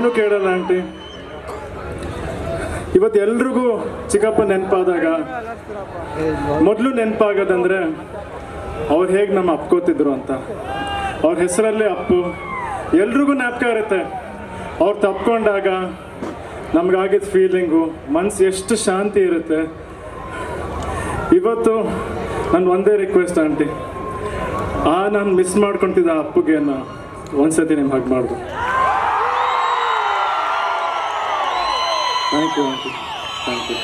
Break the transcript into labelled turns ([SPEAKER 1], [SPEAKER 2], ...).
[SPEAKER 1] ಏನು ಕೇಳಲ್ಲ ಆಂಟಿ. ಇವತ್ತು ಎಲ್ರಿಗೂ ಚಿಕ್ಕಪ್ಪ ನೆನಪಾದಾಗ ಮೊದಲು ನೆನಪಾಗೋದಂದ್ರೆ ಅವ್ರು ಹೇಗೆ ನಮ್ಮ ಅಪ್ಕೋತಿದ್ರು ಅಂತ. ಅವ್ರ ಹೆಸರಲ್ಲೇ ಅಪ್ಪು. ಎಲ್ರಿಗೂ ಜ್ಞಾಪಕ ಇರುತ್ತೆ ಅವ್ರು ತಪ್ಕೊಂಡಾಗ ನಮಗಾಗಿದ್ದ ಫೀಲಿಂಗು, ಮನಸ್ಸು ಎಷ್ಟು ಶಾಂತಿ ಇರುತ್ತೆ. ಇವತ್ತು ನನ್ನ ಒಂದೇ ರಿಕ್ವೆಸ್ಟ್ ಆಂಟಿ, ನಾನು ಮಿಸ್ ಮಾಡ್ಕೊತಿದ್ದ ಅಪ್ಪುಗೆ ಒಂದ್ಸತಿ ನಿಮ್ಗೆ ಹಗ್ ಮಾಡ್ದು. Thank you aunty, thank you.